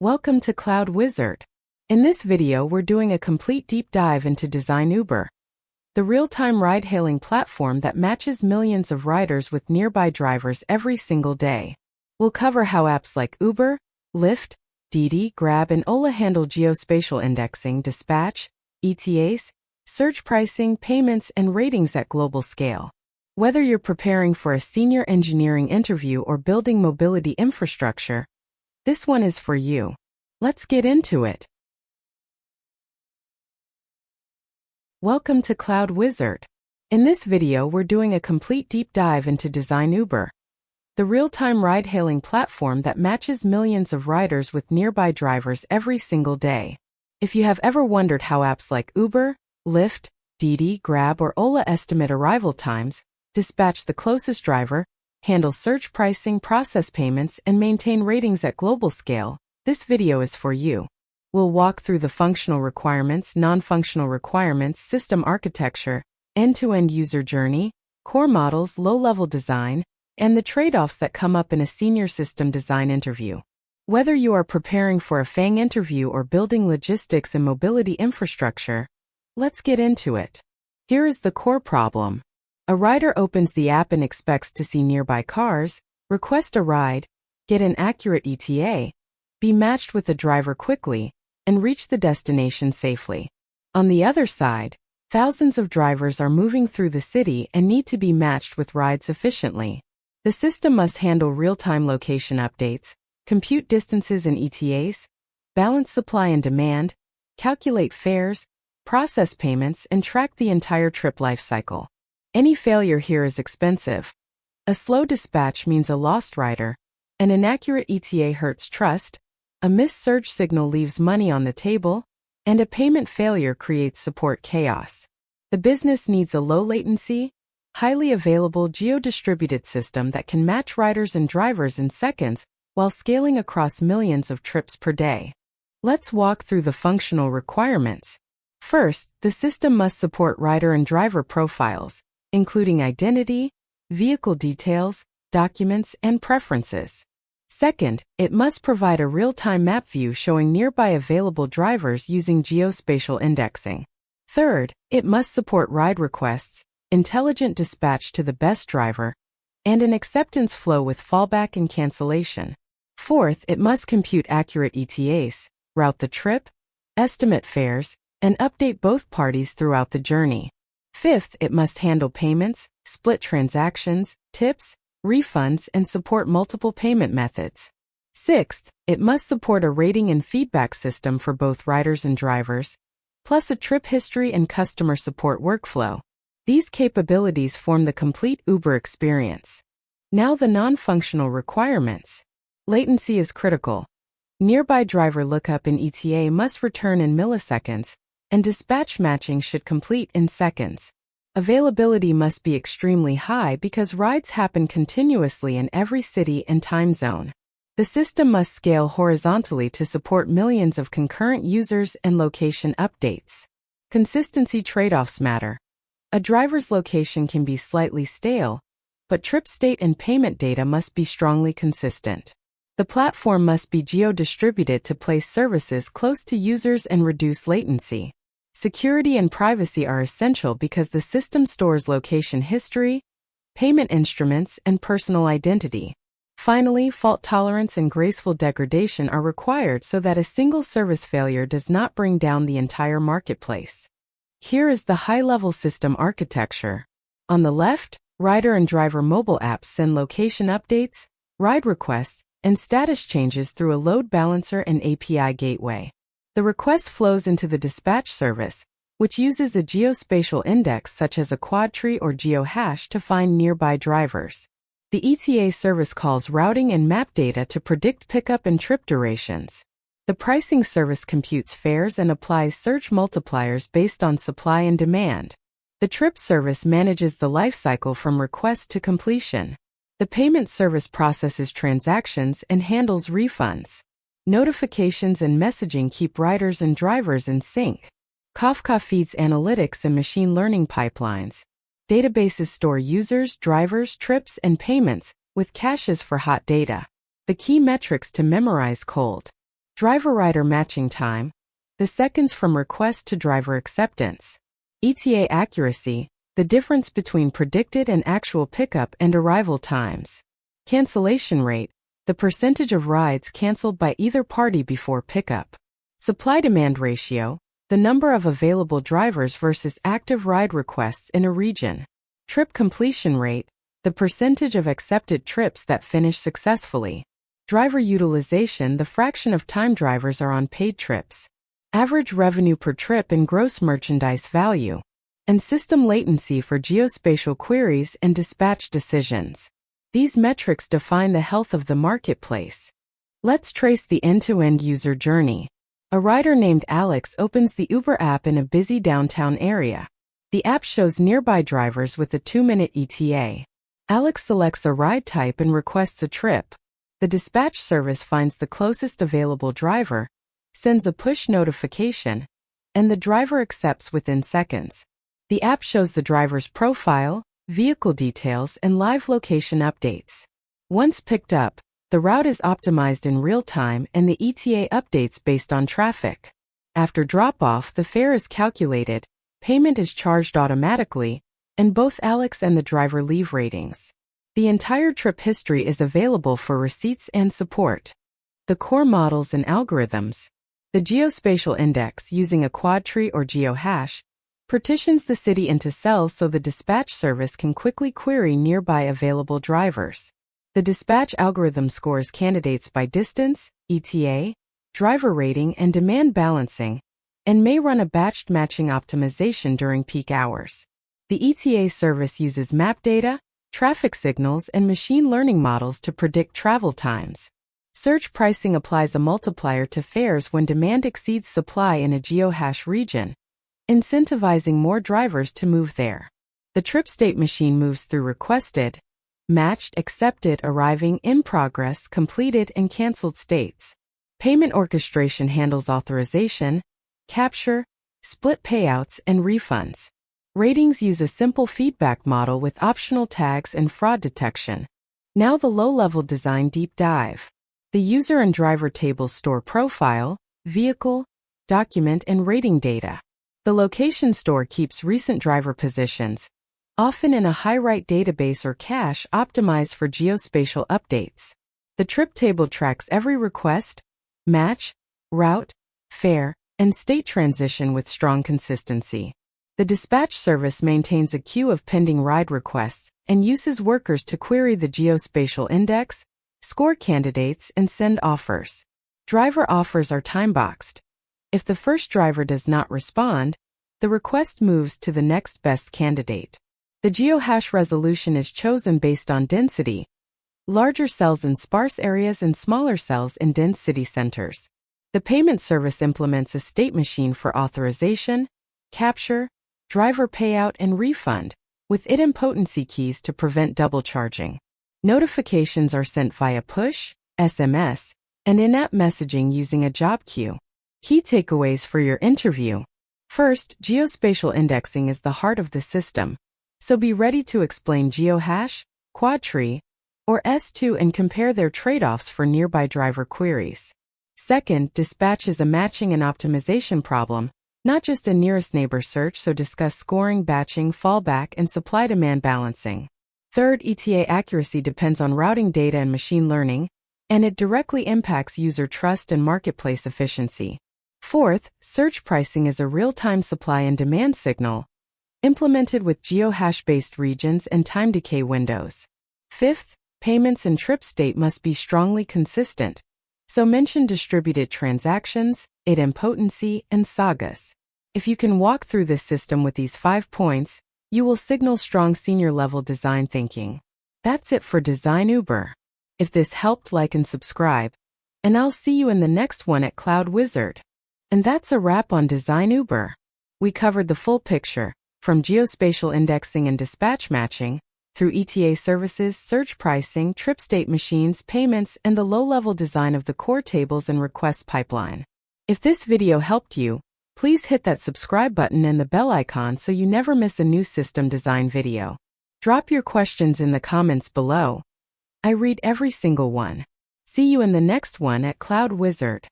Welcome to Cloud Wizard. In this video, we're doing a complete deep dive into Design Uber, the real-time ride-hailing platform that matches millions of riders with nearby drivers every single day. We'll cover how apps like Uber, Lyft, Didi, Grab, and Ola handle geospatial indexing, dispatch, ETAs, surge pricing, payments, and ratings at global scale. Whether you're preparing for a senior engineering interview or building mobility infrastructure, this one is for you. Let's get into it. Welcome to Cloud Wizard. In this video, we're doing a complete deep dive into Design Uber, the real-time ride-hailing platform that matches millions of riders with nearby drivers every single day. If you have ever wondered how apps like Uber, Lyft, Didi, Grab, or Ola estimate arrival times, dispatch the closest driver, handle surge pricing, process payments, and maintain ratings at global scale, this video is for you. We'll walk through the functional requirements, non-functional requirements, system architecture, end-to-end user journey, core models, low-level design, and the trade-offs that come up in a senior system design interview. Whether you are preparing for a FANG interview or building logistics and mobility infrastructure, let's get into it. Here is the core problem. A rider opens the app and expects to see nearby cars, request a ride, get an accurate ETA, be matched with a driver quickly, and reach the destination safely. On the other side, thousands of drivers are moving through the city and need to be matched with rides efficiently. The system must handle real-time location updates, compute distances and ETAs, balance supply and demand, calculate fares, process payments, and track the entire trip lifecycle. Any failure here is expensive. A slow dispatch means a lost rider, an inaccurate ETA hurts trust, a missed surge signal leaves money on the table, and a payment failure creates support chaos. The business needs a low-latency, highly available geo-distributed system that can match riders and drivers in seconds while scaling across millions of trips per day. Let's walk through the functional requirements. First, the system must support rider and driver profiles, including identity, vehicle details, documents, and preferences. Second, it must provide a real-time map view showing nearby available drivers using geospatial indexing. Third, it must support ride requests, intelligent dispatch to the best driver, and an acceptance flow with fallback and cancellation. Fourth, it must compute accurate ETAs, route the trip, estimate fares, and update both parties throughout the journey. Fifth, it must handle payments, split transactions, tips, refunds, and support multiple payment methods. Sixth, it must support a rating and feedback system for both riders and drivers, plus a trip history and customer support workflow. These capabilities form the complete Uber experience. Now the non-functional requirements. Latency is critical. Nearby driver lookup and ETA must return in milliseconds, and dispatch matching should complete in seconds. Availability must be extremely high because rides happen continuously in every city and time zone. The system must scale horizontally to support millions of concurrent users and location updates. Consistency trade-offs matter. A driver's location can be slightly stale, but trip state and payment data must be strongly consistent. The platform must be geo-distributed to place services close to users and reduce latency. Security and privacy are essential because the system stores location history, payment instruments, and personal identity. Finally, fault tolerance and graceful degradation are required so that a single service failure does not bring down the entire marketplace. Here is the high-level system architecture. On the left, rider and driver mobile apps send location updates, ride requests, and status changes through a load balancer and API gateway. The request flows into the dispatch service, which uses a geospatial index such as a quadtree or geohash to find nearby drivers. The ETA service calls routing and map data to predict pickup and trip durations. The pricing service computes fares and applies surge multipliers based on supply and demand. The trip service manages the lifecycle from request to completion. The payment service processes transactions and handles refunds. Notifications and messaging keep riders and drivers in sync. Kafka feeds analytics and machine learning pipelines. Databases store users, drivers, trips, and payments, with caches for hot data. The key metrics to memorize cold. Driver-rider matching time, the seconds from request to driver acceptance. ETA accuracy, the difference between predicted and actual pickup and arrival times. Cancellation rate, the percentage of rides canceled by either party before pickup. Supply-demand ratio, the number of available drivers versus active ride requests in a region. Trip completion rate, the percentage of accepted trips that finish successfully. Driver utilization, the fraction of time drivers are on paid trips. Average revenue per trip and gross merchandise value. And system latency for geospatial queries and dispatch decisions. These metrics define the health of the marketplace. Let's trace the end-to-end user journey. A rider named Alex opens the Uber app in a busy downtown area. The app shows nearby drivers with a 2-minute ETA. Alex selects a ride type and requests a trip. The dispatch service finds the closest available driver, sends a push notification, and the driver accepts within seconds. The app shows the driver's profile, vehicle details, and live location updates. Once picked up, the route is optimized in real time and the ETA updates based on traffic. After drop-off, the fare is calculated, payment is charged automatically, and both Alex and the driver leave ratings. The entire trip history is available for receipts and support. The core models and algorithms. The geospatial index, using a quadtree or geohash, partitions the city into cells so the dispatch service can quickly query nearby available drivers. The dispatch algorithm scores candidates by distance, ETA, driver rating, and demand balancing, and may run a batched matching optimization during peak hours. The ETA service uses map data, traffic signals, and machine learning models to predict travel times. Surge pricing applies a multiplier to fares when demand exceeds supply in a geohash region, incentivizing more drivers to move there. The trip state machine moves through requested, matched, accepted, arriving, in progress, completed, and canceled states. Payment orchestration handles authorization, capture, split payouts, and refunds. Ratings use a simple feedback model with optional tags and fraud detection. Now the low-level design deep dive. The user and driver tables store profile, vehicle, document, and rating data. The location store keeps recent driver positions, often in a high-rate database or cache optimized for geospatial updates. The trip table tracks every request, match, route, fare, and state transition with strong consistency. The dispatch service maintains a queue of pending ride requests and uses workers to query the geospatial index, score candidates, and send offers. Driver offers are time-boxed. If the first driver does not respond, the request moves to the next best candidate. The geohash resolution is chosen based on density, larger cells in sparse areas and smaller cells in dense city centers. The payment service implements a state machine for authorization, capture, driver payout, and refund, with idempotency keys to prevent double charging. Notifications are sent via push, SMS, and in-app messaging using a job queue. Key takeaways for your interview. First, geospatial indexing is the heart of the system, so be ready to explain geohash, quadtree, or S2 and compare their trade-offs for nearby driver queries. Second, dispatch is a matching and optimization problem, not just a nearest neighbor search, so discuss scoring, batching, fallback, and supply-demand balancing. Third, ETA accuracy depends on routing data and machine learning, and it directly impacts user trust and marketplace efficiency. Fourth, surge pricing is a real-time supply and demand signal, implemented with geohash-based regions and time decay windows. Fifth, payments and trip state must be strongly consistent, so mention distributed transactions, idempotency, and sagas. If you can walk through this system with these 5 points, you will signal strong senior-level design thinking. That's it for Design Uber. If this helped, like and subscribe, and I'll see you in the next one at Cloud Wizard. And that's a wrap on Design Uber. We covered the full picture, from geospatial indexing and dispatch matching, through ETA services, surge pricing, trip state machines, payments, and the low-level design of the core tables and request pipeline. If this video helped you, please hit that subscribe button and the bell icon so you never miss a new system design video. Drop your questions in the comments below. I read every single one. See you in the next one at Cloud Wizard.